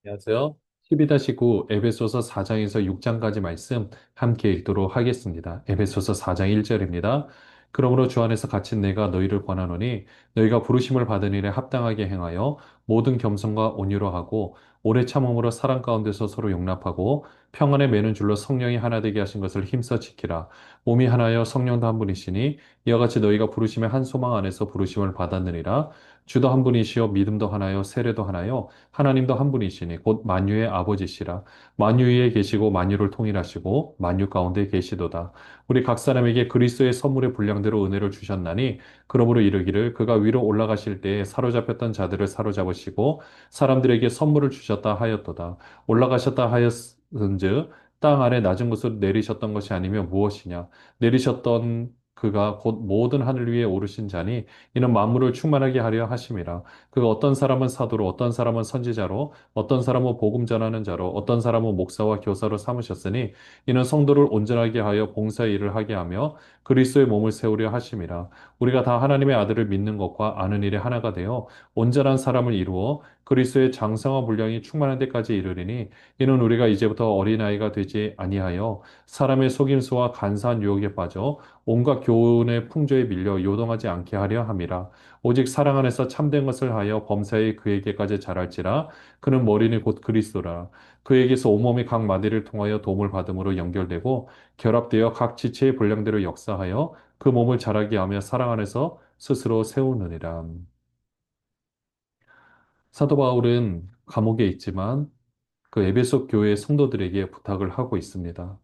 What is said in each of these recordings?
안녕하세요. 12-9 에베소서 4장에서 6장까지 말씀 함께 읽도록 하겠습니다. 에베소서 4장 1절입니다. 그러므로 주 안에서 갇힌 내가 너희를 권하노니 너희가 부르심을 받은 일에 합당하게 행하여 모든 겸손과 온유로 하고 오래 참음으로 사랑 가운데서 서로 용납하고 평안에 매는 줄로 성령이 하나 되게 하신 것을 힘써 지키라. 몸이 하나여 성령도 한 분이시니 이와 같이 너희가 부르심의 한 소망 안에서 부르심을 받았느니라. 주도 한 분이시요 믿음도 하나요 세례도 하나요 하나님도 한 분이시니 곧 만유의 아버지시라. 만유 위에 계시고 만유를 통일하시고 만유 가운데 계시도다. 우리 각 사람에게 그리스도의 선물의 분량대로 은혜를 주셨나니 그러므로 이르기를 그가 위로 올라가실 때에 사로잡혔던 자들을 사로잡으시고 사람들에게 선물을 주셨다 하였도다. 올라가셨다 하였은즉 땅 아래 낮은 곳으로 내리셨던 것이 아니면 무엇이냐. 내리셨던 그가 곧 모든 하늘 위에 오르신 자니 이는 만물을 충만하게 하려 하심이라. 그 어떤 사람은 사도로, 어떤 사람은 선지자로, 어떤 사람은 복음 전하는 자로, 어떤 사람은 목사와 교사로 삼으셨으니 이는 성도를 온전하게 하여 봉사의 일을 하게 하며 그리스도의 몸을 세우려 하심이라. 우리가 다 하나님의 아들을 믿는 것과 아는 일에 하나가 되어 온전한 사람을 이루어 그리스도의 장성한 분량이 충만한 데까지 이르리니 이는 우리가 이제부터 어린아이가 되지 아니하여 사람의 속임수와 간사한 유혹에 빠져 온갖 교훈의 풍조에 밀려 요동하지 않게 하려 함이라. 오직 사랑 안에서 참된 것을 하여 범사에 그에게까지 자랄지라. 그는 머리니 곧 그리스도라. 그에게서 온몸이 각 마디를 통하여 도움을 받음으로 연결되고 결합되어 각 지체의 분량대로 역사하여 그 몸을 자라게 하며 사랑 안에서 스스로 세우느니라. 사도 바울은 감옥에 있지만 그 에베소 교회 성도들에게 부탁을 하고 있습니다.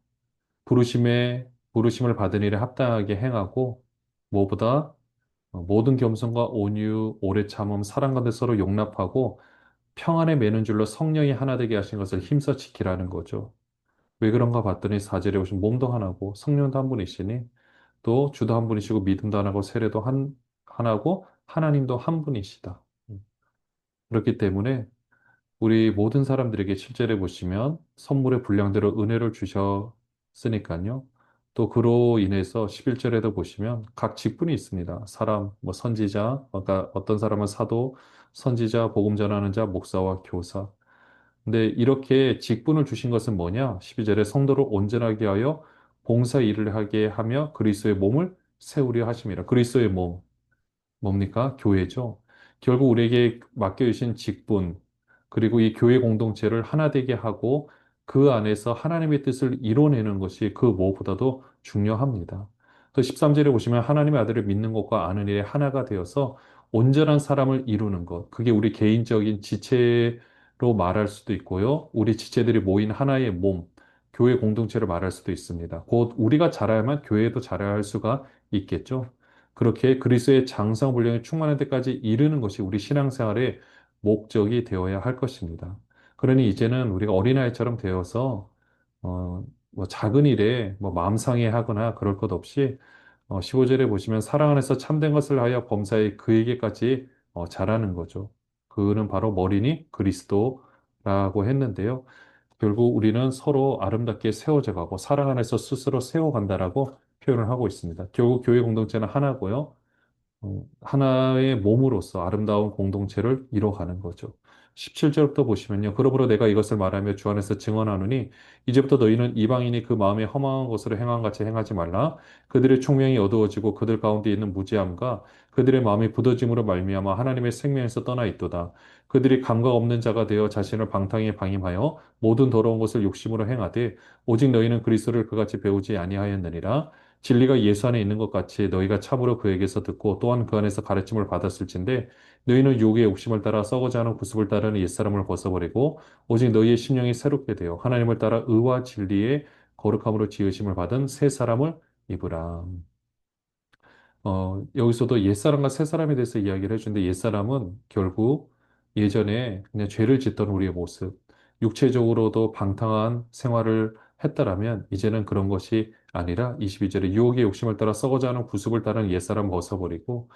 부르심을 받은 일에 합당하게 행하고 무엇보다 모든 겸손과 온유, 오래 참음, 사랑 가운데 서로 용납하고 평안에 매는 줄로 성령이 하나 되게 하신 것을 힘써 지키라는 거죠. 왜 그런가 봤더니 4절에 보시면 몸도 하나고 성령도 한 분이시니 또 주도 한 분이시고 믿음도 하나고 세례도 하나고 하나님도 한 분이시다. 그렇기 때문에 우리 모든 사람들에게 7절에 보시면 선물의 분량대로 은혜를 주셨으니까요. 또 그로 인해서 11절에도 보시면 각 직분이 있습니다. 사람, 뭐 선지자, 그러니까 어떤 사람은 사도, 선지자, 복음 전하는 자, 목사와 교사. 근데 이렇게 직분을 주신 것은 뭐냐? 12절에 성도를 온전하게 하여 봉사 일을 하게 하며 그리스도의 몸을 세우려 하심이라. 그리스도의 몸. 뭡니까? 교회죠. 결국 우리에게 맡겨주신 직분, 그리고 이 교회 공동체를 하나 되게 하고 그 안에서 하나님의 뜻을 이뤄내는 것이 그 무엇보다도 중요합니다. 또 13절에 보시면 하나님의 아들을 믿는 것과 아는 일에 하나가 되어서 온전한 사람을 이루는 것. 그게 우리 개인적인 지체로 말할 수도 있고요. 우리 지체들이 모인 하나의 몸, 교회 공동체를 말할 수도 있습니다. 곧 우리가 자라야만 교회도 자라야 할 수가 있겠죠. 그렇게 그리스도의 장성 분량이 충만할 때까지 이르는 것이 우리 신앙생활의 목적이 되어야 할 것입니다. 그러니 이제는 우리가 어린아이처럼 되어서 뭐 작은 일에 뭐 마음 상해하거나 그럴 것 없이 15절에 보시면 사랑 안에서 참된 것을 하여 범사에 그에게까지 잘하는 거죠. 그는 바로 머리니 그리스도라고 했는데요. 결국 우리는 서로 아름답게 세워져 가고 사랑 안에서 스스로 세워간다라고 표현을 하고 있습니다. 결국 교회 공동체는 하나고요. 하나의 몸으로서 아름다운 공동체를 이뤄가는 거죠. 17절부터 보시면요. 그러므로 내가 이것을 말하며 주 안에서 증언하노니 이제부터 너희는 이방인이 그 마음에 허망한 것으로 행한 같이 행하지 말라. 그들의 총명이 어두워지고 그들 가운데 있는 무지함과 그들의 마음이 굳어짐으로 말미암아 하나님의 생명에서 떠나 있도다. 그들이 감각 없는 자가 되어 자신을 방탕에 방임하여 모든 더러운 것을 욕심으로 행하되 오직 너희는 그리스도를 그같이 배우지 아니하였느니라. 진리가 예수 안에 있는 것 같이 너희가 참으로 그에게서 듣고 또한 그 안에서 가르침을 받았을진데 너희는 유혹의 욕심을 따라 썩어지 않은 구습을 따르는 옛사람을 벗어버리고 오직 너희의 심령이 새롭게 되어 하나님을 따라 의와 진리의 거룩함으로 지으심을 받은 새 사람을 입으라. 여기서도 옛사람과 새사람에 대해서 이야기를 해주는데 옛사람은 결국 예전에 그냥 죄를 짓던 우리의 모습, 육체적으로도 방탕한 생활을 했다라면 이제는 그런 것이 아니라 22절에 유혹의 욕심을 따라 썩어져 가는 구습을 따르는 옛사람 벗어버리고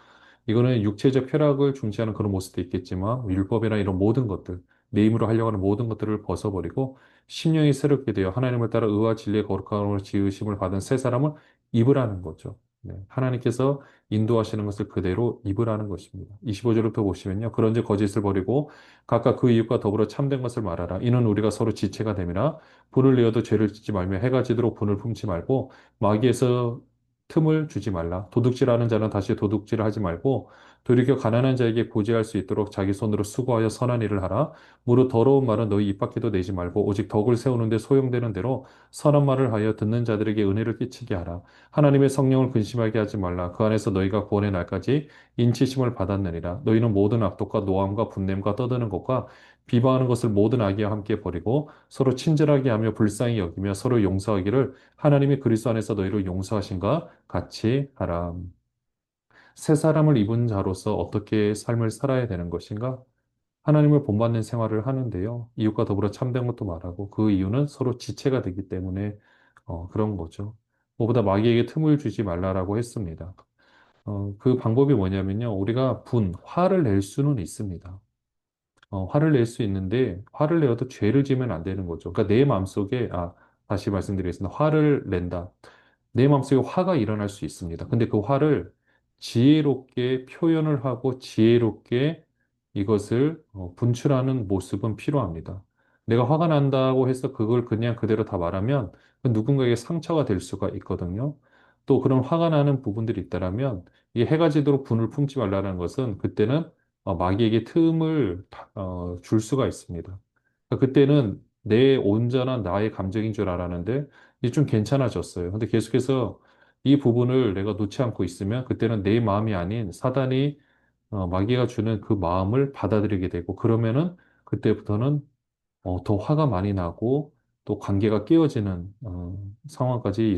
이거는 육체적 쾌락을 중시하는 그런 모습도 있겠지만 율법이나 이런 모든 것들, 내 힘으로 하려고 하는 모든 것들을 벗어버리고 심령이 새롭게 되어 하나님을 따라 의와 진리의 거룩함으로 지으심을 받은 새 사람을 입으라는 거죠. 네, 하나님께서 인도하시는 것을 그대로 입으라는 것입니다. 25절부터 보시면요. 그런즉 거짓을 버리고 각각 그 이웃과 더불어 참된 것을 말하라. 이는 우리가 서로 지체가 됨이라. 분을 내어도 죄를 짓지 말며 해가 지도록 분을 품지 말고 마귀에서 틈을 주지 말라. 도둑질하는 자는 다시 도둑질을 하지 말고 돌이켜 가난한 자에게 고지할 수 있도록 자기 손으로 수고하여 선한 일을 하라. 무릇 더러운 말은 너희 입 밖에도 내지 말고 오직 덕을 세우는데 소용되는 대로 선한 말을 하여 듣는 자들에게 은혜를 끼치게 하라. 하나님의 성령을 근심하게 하지 말라. 그 안에서 너희가 구원의 날까지 인치심을 받았느니라. 너희는 모든 악독과 노함과 분냄과 떠드는 것과 비방하는 것을 모든 악의와 함께 버리고 서로 친절하게 하며 불쌍히 여기며 서로 용서하기를 하나님이 그리스도 안에서 너희를 용서하신가 같이 하라. 새 사람을 입은 자로서 어떻게 삶을 살아야 되는 것인가? 하나님을 본받는 생활을 하는데요. 이웃과 더불어 참된 것도 말하고 그 이유는 서로 지체가 되기 때문에 그런 거죠. 무엇보다 마귀에게 틈을 주지 말라라고 했습니다. 그 방법이 뭐냐면요. 우리가 화를 낼 수는 있습니다. 화를 낼 수 있는데 화를 내어도 죄를 지으면 안 되는 거죠. 그러니까 내 마음속에 다시 말씀드리겠습니다. 화를 낸다. 내 마음속에 화가 일어날 수 있습니다. 근데 그 화를 지혜롭게 표현을 하고 지혜롭게 이것을 분출하는 모습은 필요합니다. 내가 화가 난다고 해서 그걸 그냥 그대로 다 말하면 그 누군가에게 상처가 될 수가 있거든요. 또 그런 화가 나는 부분들이 있다라면 이 해가 지도록 분을 품지 말라는 것은 그때는 마귀에게 틈을 줄 수가 있습니다. 그러니까 그때는 내 온전한 나의 감정인 줄 알았는데 이제 좀 괜찮아졌어요. 근데 계속해서 이 부분을 내가 놓지 않고 있으면 그때는 내 마음이 아닌 사단이 마귀가 주는 그 마음을 받아들이게 되고 그러면은 그때부터는 더 화가 많이 나고 또 관계가 깨어지는 상황까지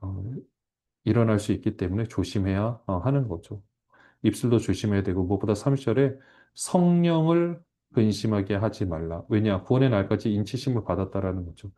어, 일어날 수 있기 때문에 조심해야 하는 거죠. 입술도 조심해야 되고 무엇보다 30절에 성령을 근심하게 하지 말라. 왜냐? 구원의 날까지 인치심을 받았다라는 거죠.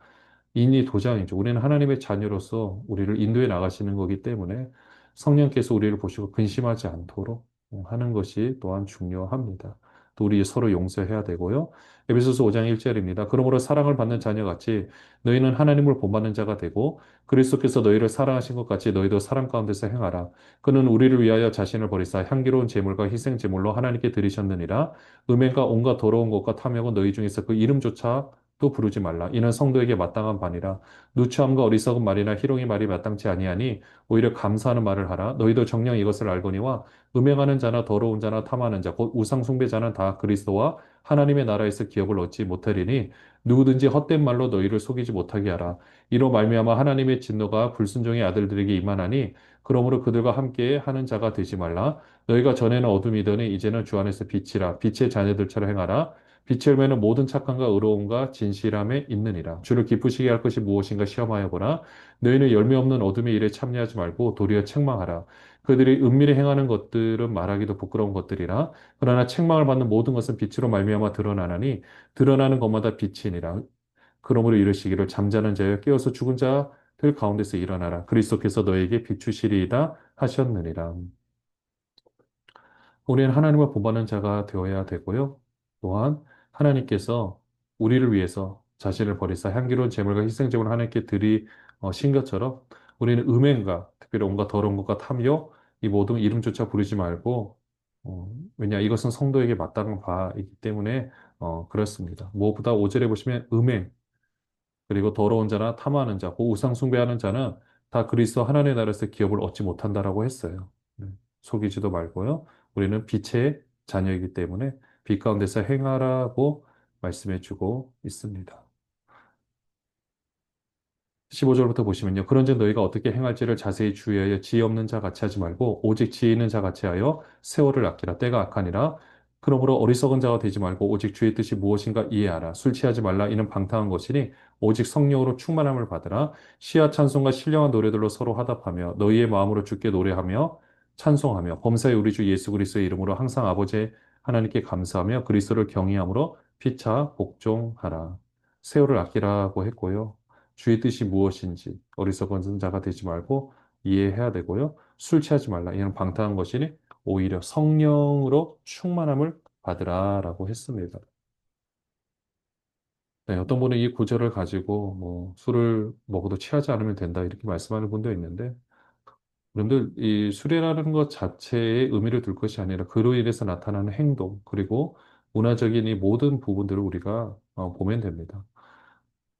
인이 도장이죠. 우리는 하나님의 자녀로서 우리를 인도해 나가시는 거기 때문에 성령께서 우리를 보시고 근심하지 않도록 하는 것이 또한 중요합니다. 또 우리 서로 용서해야 되고요. 에베소서 5장 1절입니다. 그러므로 사랑을 받는 자녀같이 너희는 하나님을 본받는 자가 되고 그리스도께서 너희를 사랑하신 것 같이 너희도 사랑 가운데서 행하라. 그는 우리를 위하여 자신을 버리사 향기로운 제물과 희생 제물로 하나님께 드리셨느니라. 음행과 온갖 더러운 것과 탐욕은 너희 중에서 그 이름조차 또 부르지 말라. 이는 성도에게 마땅한 반이라. 누추함과 어리석은 말이나 희롱의 말이 마땅치 아니하니 오히려 감사하는 말을 하라. 너희도 정녕 이것을 알거니와 음행하는 자나 더러운 자나 탐하는 자, 곧 우상 숭배자는 다 그리스도와 하나님의 나라에서 기업을 얻지 못하리니 누구든지 헛된 말로 너희를 속이지 못하게 하라. 이로 말미암아 하나님의 진노가 불순종의 아들들에게 임하나니 그러므로 그들과 함께 하는 자가 되지 말라. 너희가 전에는 어둠이더니 이제는 주 안에서 빛이라. 빛의 자녀들처럼 행하라. 빛의 열매는 모든 착함과 의로움과 진실함에 있느니라. 주를 기쁘시게 할 것이 무엇인가 시험하여 보라. 너희는 열매 없는 어둠의 일에 참여하지 말고 도리어 책망하라. 그들이 은밀히 행하는 것들은 말하기도 부끄러운 것들이라. 그러나 책망을 받는 모든 것은 빛으로 말미암아 드러나나니 드러나는 것마다 빛이니라. 그러므로 이르시기를 잠자는 자여 깨어서 죽은 자들 가운데서 일어나라. 그리스도께서 너에게 비추시리이다 하셨느니라. 우리는 하나님을 본받는 자가 되어야 되고요. 또한 하나님께서 우리를 위해서 자신을 버리사 향기로운 제물과 희생제물을 하나님께 드리신 것처럼 우리는 음행과 특별히 온갖 더러운 것과 탐욕 이 모든 이름조차 부르지 말고 왜냐 이것은 성도에게 마땅한 바이기 때문에 그렇습니다. 무엇보다 5절에 보시면 음행 그리고 더러운 자나 탐하는 자, 그 우상 숭배하는 자는 다 그리스도 하나님의 나라에서 기업을 얻지 못한다라고 했어요. 속이지도 말고요. 우리는 빛의 자녀이기 때문에 빛 가운데서 행하라고 말씀해 주고 있습니다. 15절부터 보시면요. 그런즉 너희가 어떻게 행할지를 자세히 주의하여 지혜 없는 자 같이 하지 말고 오직 지혜 있는 자 같이 하여 세월을 아끼라. 때가 악하니라. 그러므로 어리석은 자가 되지 말고 오직 주의 뜻이 무엇인가 이해하라. 술 취하지 말라. 이는 방탕한 것이니 오직 성령으로 충만함을 받으라. 시와 찬송과 신령한 노래들로 서로 화답하며 너희의 마음으로 주께 노래하며 찬송하며 범사의 우리 주 예수 그리스도의 이름으로 항상 아버지 하나님께 감사하며 그리스도를 경외함으로 피차 복종하라. 세월을 아끼라고 했고요. 주의 뜻이 무엇인지 어리석은 자가 되지 말고 이해해야 되고요. 술 취하지 말라. 이는 방탕한 것이니 오히려 성령으로 충만함을 받으라라고 했습니다. 네, 어떤 분은 이 구절을 가지고 술을 먹어도 취하지 않으면 된다 이렇게 말씀하는 분도 있는데 여러분들, 이 수레라는 것 자체에 의미를 둘 것이 아니라 그로 인해서 나타나는 행동, 그리고 문화적인 이 모든 부분들을 우리가 보면 됩니다.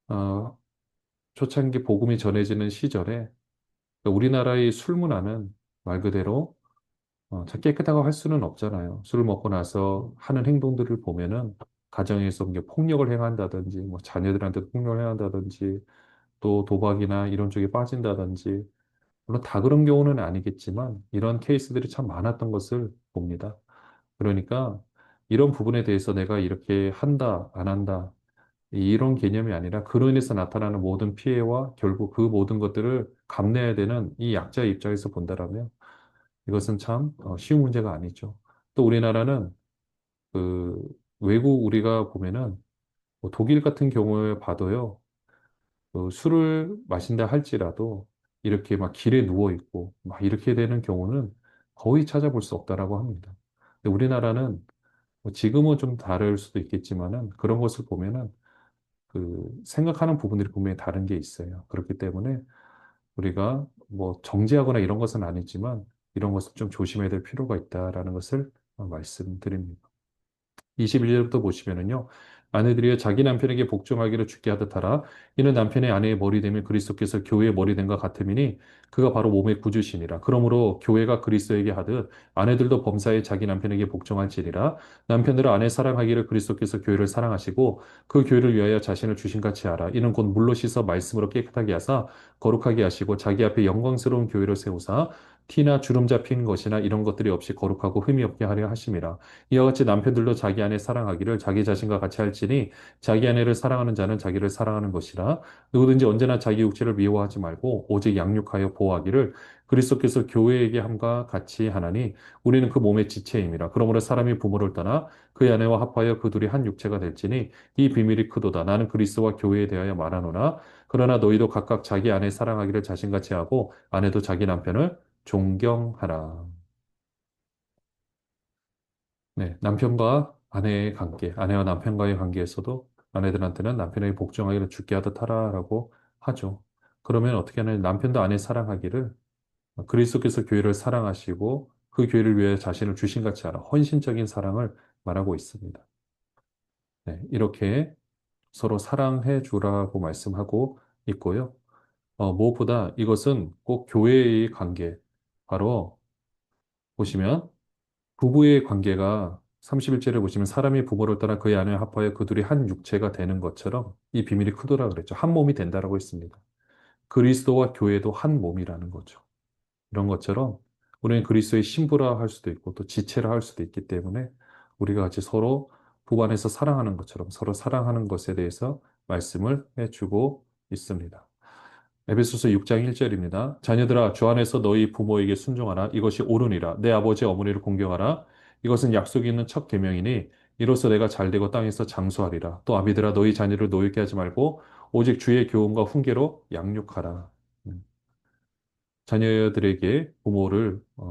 어, 초창기 복음이 전해지는 시절에 우리나라의 술 문화는 말 그대로 참 깨끗하고 할 수는 없잖아요. 술을 먹고 나서 하는 행동들을 보면은 가정에서 이제 폭력을 행한다든지, 뭐 자녀들한테 폭력을 행한다든지, 또 도박이나 이런 쪽에 빠진다든지, 물론 다 그런 경우는 아니겠지만 이런 케이스들이 참 많았던 것을 봅니다. 그러니까 이런 부분에 대해서 내가 이렇게 한다, 안 한다, 이런 개념이 아니라 그로 인해서 나타나는 모든 피해와 결국 그 모든 것들을 감내해야 되는 이 약자의 입장에서 본다라면 이것은 참 쉬운 문제가 아니죠. 또 우리나라는 그 외국 우리가 보면은 뭐 독일 같은 경우에 봐도요. 술을 마신다 할지라도 이렇게 막 길에 누워 있고 막 이렇게 되는 경우는 거의 찾아볼 수 없다라고 합니다. 근데 우리나라는 뭐 지금은 좀 다를 수도 있겠지만은 그런 것을 보면은 그 생각하는 부분들이 분명히 다른 게 있어요. 그렇기 때문에 우리가 뭐 정지하거나 이런 것은 아니지만 이런 것을 좀 조심해야 될 필요가 있다라는 것을 말씀드립니다. 21절부터 보시면은요. 아내들이여 자기 남편에게 복종하기를 주께 하듯 하라. 이는 남편의 아내의 머리됨이 그리스도께서 교회의 머리됨과 같음이니 그가 바로 몸의 구주시니라. 그러므로 교회가 그리스도에게 하듯 아내들도 범사에 자기 남편에게 복종할지니라. 남편들은 아내 사랑하기를 그리스도께서 교회를 사랑하시고 그 교회를 위하여 자신을 주신같이 하라. 이는 곧 물로 씻어 말씀으로 깨끗하게 하사 거룩하게 하시고 자기 앞에 영광스러운 교회를 세우사 티나 주름 잡힌 것이나 이런 것들이 없이 거룩하고 흠이 없게 하려 하심이라. 이와 같이 남편들도 자기 아내 사랑하기를 자기 자신과 같이 할지니 자기 아내를 사랑하는 자는 자기를 사랑하는 것이라. 누구든지 언제나 자기 육체를 미워하지 말고 오직 양육하여 보호하기를 그리스도께서 교회에게 함과 같이 하나니 우리는 그 몸의 지체임이라. 그러므로 사람이 부모를 떠나 그의 아내와 합하여 그 둘이 한 육체가 될지니 이 비밀이 크도다. 나는 그리스도와 교회에 대하여 말하노라. 그러나 너희도 각각 자기 아내 사랑하기를 자신같이 하고 아내도 자기 남편을 존경하라. 네, 남편과 아내의 관계, 아내와 남편과의 관계에서도 아내들한테는 남편에게 복종하기를 죽게 하듯 하라라고 하죠. 그러면 어떻게 하냐면 남편도 아내 사랑하기를 그리스도께서 교회를 사랑하시고 그 교회를 위해 자신을 주신같이 하라. 헌신적인 사랑을 말하고 있습니다. 네, 이렇게 서로 사랑해 주라고 말씀하고 있고요. 무엇보다 이것은 꼭 교회의 관계, 바로 보시면 부부의 관계가 31절에 보시면 사람이 부모를 떠나 그의 아내와 합하여 그 둘이 한 육체가 되는 것처럼 이 비밀이 크더라 그랬죠. 한 몸이 된다라고 했습니다. 그리스도와 교회도 한 몸이라는 거죠. 이런 것처럼 우리는 그리스도의 신부라 할 수도 있고 또 지체라 할 수도 있기 때문에 우리가 같이 서로 부부 안에서 사랑하는 것처럼 서로 사랑하는 것에 대해서 말씀을 해주고 있습니다. 에베소서 6장 1절입니다. 자녀들아 주 안에서 너희 부모에게 순종하라. 이것이 옳으니라. 내 아버지 어머니를 공경하라. 이것은 약속이 있는 첫 계명이니 이로써 내가 잘되고 땅에서 장수하리라. 또 아비들아 너희 자녀를 노엽게 하지 말고 오직 주의 교훈과 훈계로 양육하라. 음. 자녀들에게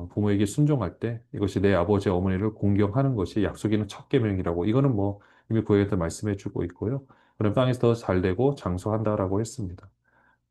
부모에게 순종할 때 이것이 내 아버지 어머니를 공경하는 것이 약속이 있는 첫 계명이라고 이거는 뭐 이미 구약에 말씀해 주고 있고요. 그럼 땅에서 더 잘되고 장수한다라고 했습니다.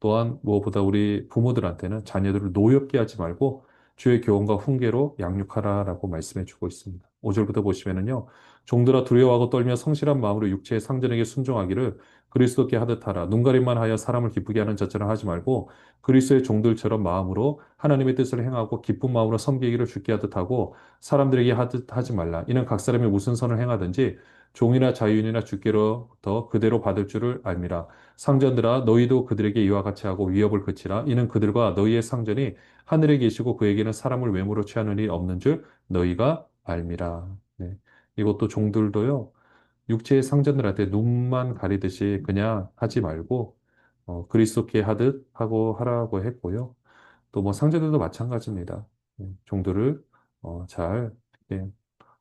또한 무엇보다 우리 부모들한테는 자녀들을 노엽게 하지 말고 주의 교훈과 훈계로 양육하라라고 말씀해 주고 있습니다. 5절부터 보시면은요. 종들아 두려워하고 떨며 성실한 마음으로 육체의 상전에게 순종하기를 그리스도께 하듯 하라. 눈가림만 하여 사람을 기쁘게 하는 자처럼 하지 말고 그리스도의 종들처럼 마음으로 하나님의 뜻을 행하고 기쁜 마음으로 섬기기를 주께 하듯 하고 사람들에게 하듯 하지 말라. 이는 각 사람이 무슨 선을 행하든지 종이나 자유인이나 주께로부터 그대로 받을 줄을 알미라. 상전들아 너희도 그들에게 이와 같이 하고 위협을 그치라. 이는 그들과 너희의 상전이 하늘에 계시고 그에게는 사람을 외모로 취하는 일이 없는 줄 너희가 알미라. 네. 이것도 종들도요. 육체의 상전들한테 눈만 가리듯이 그냥 하지 말고 그리스도께 하듯 하고 하라고 했고요. 또 뭐 상전들도 마찬가지입니다. 종들을 잘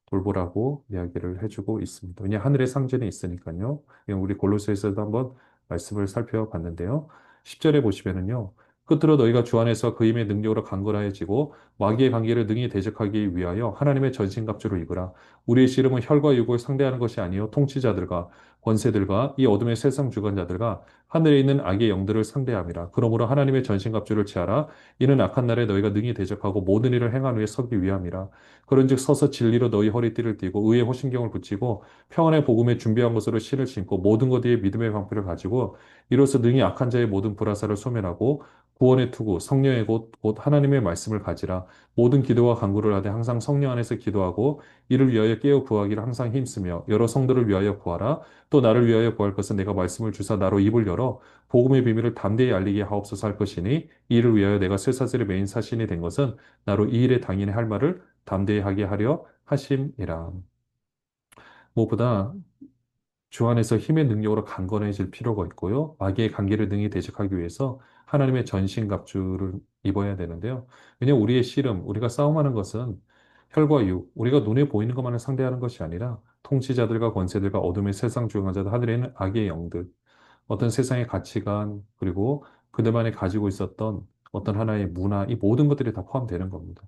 돌보라고 이야기를 해주고 있습니다. 왜냐 하늘의 상전이 있으니까요. 우리 골로새에서도 한번 말씀을 살펴봤는데요. 10절에 보시면은요. 끝으로 너희가 주 안에서 그 힘의 능력으로 강건하여지고 마귀의 관계를 능히 대적하기 위하여 하나님의 전신갑주를 입으라. 우리의 씨름은 혈과 육을 상대하는 것이 아니요 통치자들과 권세들과 이 어둠의 세상 주관자들과 하늘에 있는 악의 영들을 상대함이라. 그러므로 하나님의 전신갑주를 취하라. 이는 악한 날에 너희가 능히 대적하고 모든 일을 행한 후에 서기 위함이라. 그런즉 서서 진리로 너희 허리띠를 띠고 의의 호신경을 붙이고 평안의 복음에 준비한 것으로 신을 신고 모든 것 위에 믿음의 방패를 가지고 이로써 능히 악한 자의 모든 불화살을 소멸하고 구원의 투구 성령의 곧 하나님의 말씀을 가지라. 모든 기도와 간구를 하되 항상 성령 안에서 기도하고 이를 위하여 깨어 구하기를 항상 힘쓰며 여러 성도를 위하여 구하라. 또 나를 위하여 구할 것은 내가 말씀을 주사 나로 입을 열어 복음의 비밀을 담대히 알리게 하옵소서 할 것이니 이 일을 위하여 내가 쇠사슬의 메인 사신이 된 것은 나로 이 일에 당연히 할 말을 담대히 하게 하려 하심이라. 무엇보다 주 안에서 힘의 능력으로 강건해질 필요가 있고요. 마귀의 관계를 능히 대적하기 위해서 하나님의 전신갑주를 입어야 되는데요. 왜냐하면 우리의 씨름, 우리가 싸움하는 것은 혈과 육, 우리가 눈에 보이는 것만을 상대하는 것이 아니라 통치자들과 권세들과 어둠의 세상 주관자들, 하늘에 있는 악의 영들, 어떤 세상의 가치관, 그리고 그들만이 가지고 있었던 어떤 하나의 문화, 이 모든 것들이 다 포함되는 겁니다.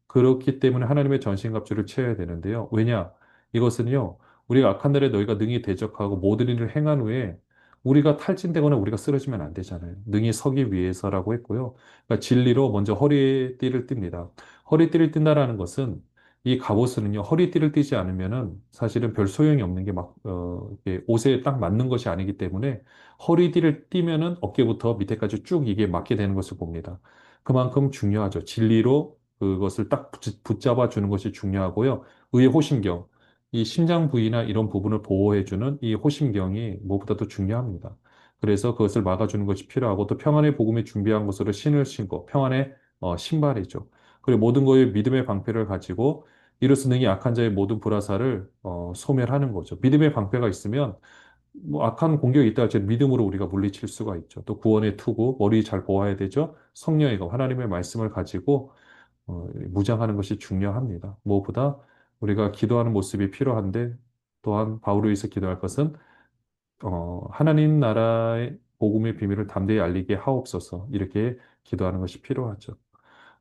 그렇기 때문에 하나님의 전신갑주를 채워야 되는데요. 왜냐? 이것은요, 우리가 악한 날에 너희가 능히 대적하고 모든 일을 행한 후에 우리가 탈진되거나 우리가 쓰러지면 안 되잖아요. 능히 서기 위해서라고 했고요. 그러니까 진리로 먼저 허리띠를 띱니다. 허리띠를 띈다라는 것은 이 갑옷은요, 허리띠를 띠지 않으면은 사실은 별 소용이 없는 게 이게 옷에 딱 맞는 것이 아니기 때문에 허리띠를 띠면은 어깨부터 밑에까지 쭉 이게 맞게 되는 것을 봅니다. 그만큼 중요하죠. 진리로 그것을 딱 붙잡아 주는 것이 중요하고요. 의의 호심경, 이 심장 부위나 이런 부분을 보호해주는 이 호심경이 무엇보다도 중요합니다. 그래서 그것을 막아주는 것이 필요하고 또 평안의 복음이 준비한 것으로 신을 신고 평안의 신발이죠. 그리고 모든 것에 믿음의 방패를 가지고 이로써 능히 악한 자의 모든 불화살을 소멸하는 거죠. 믿음의 방패가 있으면 뭐 악한 공격이 있다 할지라도 믿음으로 우리가 물리칠 수가 있죠. 또 구원의 투구, 머리 잘 보아야 되죠. 성령의 것, 하나님의 말씀을 가지고 무장하는 것이 중요합니다. 무엇보다 우리가 기도하는 모습이 필요한데 또한 바울을 위해서 기도할 것은 하나님 나라의 복음의 비밀을 담대히 알리게 하옵소서 이렇게 기도하는 것이 필요하죠.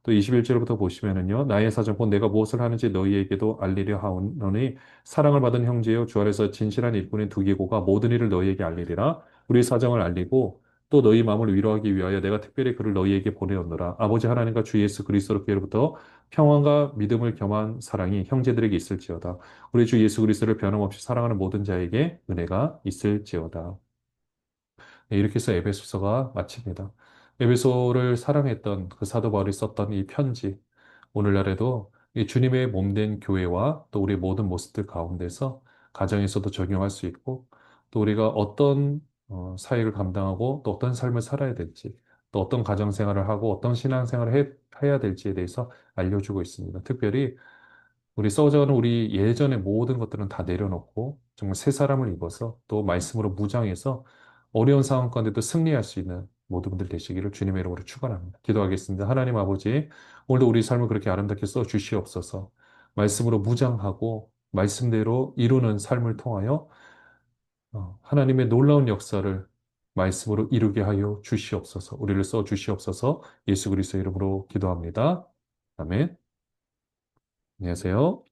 또 21절부터 보시면은요. 나의 사정 곧 내가 무엇을 하는지 너희에게도 알리려 하오노니 사랑을 받은 형제여 주 안에서 진실한 일꾼인 두기고가 모든 일을 너희에게 알리리라. 우리 사정을 알리고 또 너희 마음을 위로하기 위하여 내가 특별히 그를 너희에게 보내었노라. 아버지 하나님과 주 예수 그리스도로부터 평안과 믿음을 겸한 사랑이 형제들에게 있을지어다. 우리 주 예수 그리스도를 변함없이 사랑하는 모든 자에게 은혜가 있을지어다. 네, 이렇게 해서 에베소서가 마칩니다. 에베소를 사랑했던 그 사도 바울이 썼던 이 편지, 오늘날에도 이 주님의 몸된 교회와 또 우리 모든 모습들 가운데서 가정에서도 적용할 수 있고 또 우리가 어떤 사역을 감당하고 또 어떤 삶을 살아야 될지 또 어떤 가정생활을 하고 어떤 신앙생활을 해야 될지에 대해서 알려주고 있습니다. 특별히 우리 써저는 우리 예전의 모든 것들은 다 내려놓고 정말 새 사람을 입어서 또 말씀으로 무장해서 어려운 상황 가운데도 승리할 수 있는 모든 분들 되시기를 주님의 이름으로 축원합니다. 기도하겠습니다. 하나님 아버지, 오늘도 우리 삶을 그렇게 아름답게 써 주시옵소서. 말씀으로 무장하고 말씀대로 이루는 삶을 통하여 하나님의 놀라운 역사를 말씀으로 이루게 하여 주시옵소서. 우리를 써 주시옵소서. 예수 그리스도의 이름으로 기도합니다. 아멘. 안녕하세요.